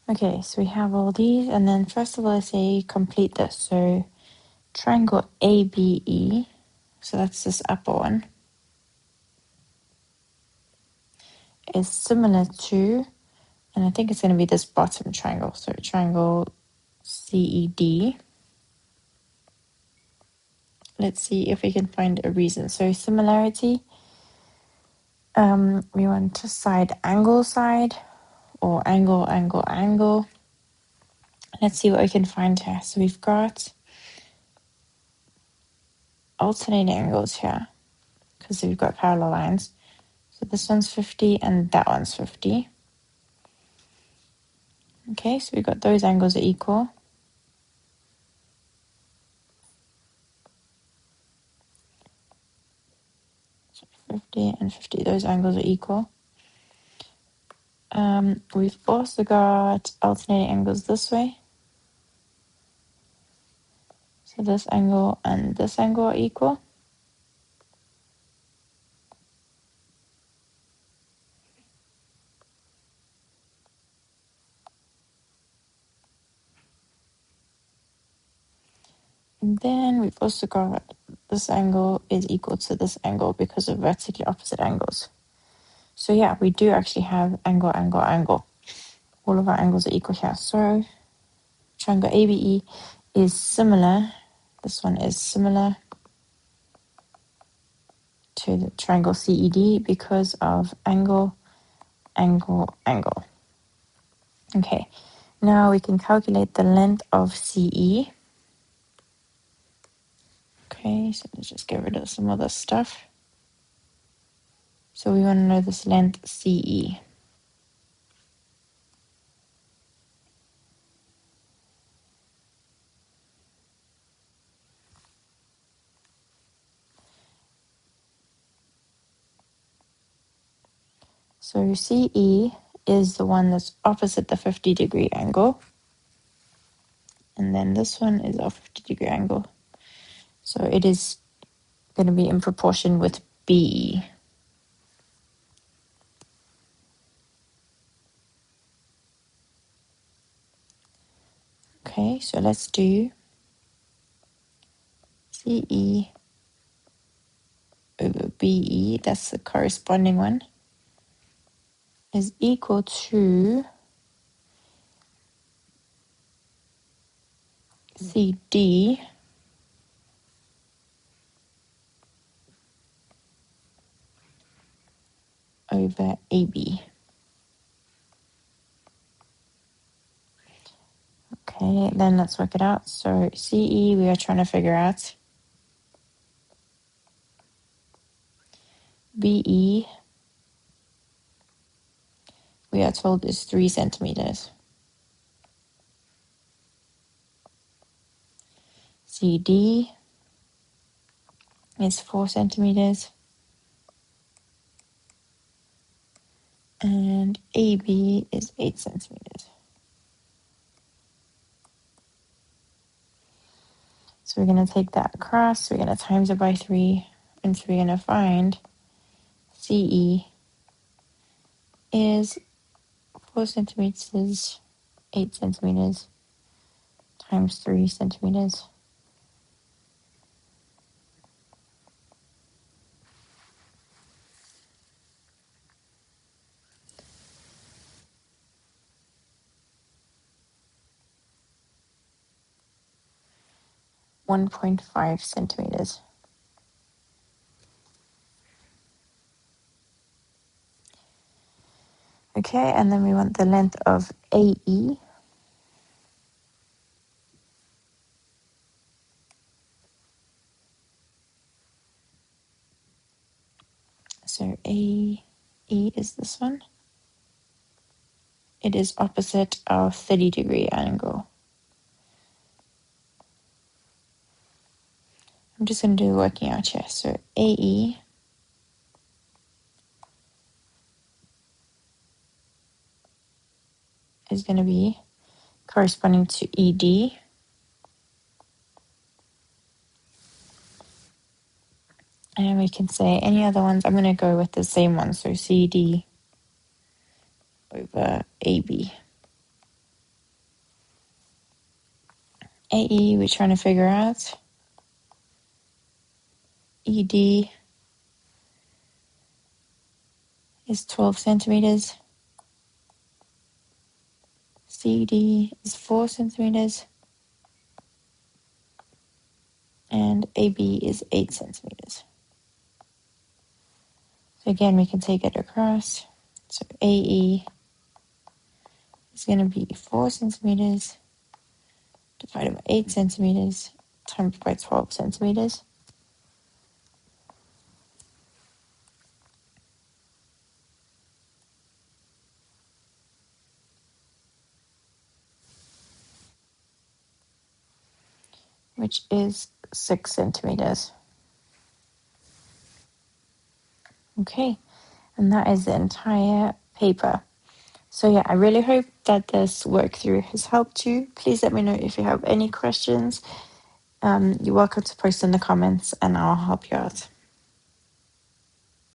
Okay, so we have all these, and then first of all, let's say complete this. So triangle ABE, so that's this upper one, is similar to, and I think it's going to be this bottom triangle. So triangle CED. Let's see if we can find a reason. So similarity, we want to side, or angle, angle, angle. Let's see what we can find here. So we've got alternating angles here because we've got parallel lines. So this one's 50 and that one's 50. Okay, so we've got those angles are equal. So 50 and 50, those angles are equal. We've also got alternating angles this way. So this angle and this angle are equal. And then we've also got this angle is equal to this angle because of vertically opposite angles. So yeah, we do actually have angle, angle, angle. All of our angles are equal here. So triangle ABE is similar. This one is similar to the triangle CED because of angle, angle, angle. Okay, now we can calculate the length of CE. Okay, so let's just get rid of some other stuff. So we want to know this length CE. So CE is the one that's opposite the 50-degree angle. And then this one is a 50-degree angle. So it is going to be in proportion with BE. Okay, so let's do CE over BE, that's the corresponding one, is equal to CD over AB. Okay, then let's work it out. So CE, we are trying to figure out. BE, we are told is 3 centimeters. CD is 4 centimeters. And AB is 8 centimeters. So we're going to take that across, we're going to times it by 3, and so we're going to find CE is 4 centimeters, 8 centimeters, times 3 centimeters. .5 centimeters. Okay, and then we want the length of AE. So AE is this one. It is opposite our 30-degree angle. I'm just going to do the working out here. So AE is going to be corresponding to ED. And we can say any other ones. I'm going to go with the same one. So CD over AB. AE, we're trying to figure out. ED is 12 centimeters. CD is 4 centimeters. And AB is 8 centimeters. So again, we can take it across. So AE is going to be 4 centimeters divided by 8 centimeters times by 12 centimeters. Which is 6 centimeters. Okay, and that is the entire paper. So yeah, I really hope that this work through has helped you. Please let me know if you have any questions. You're welcome to post in the comments and I'll help you out.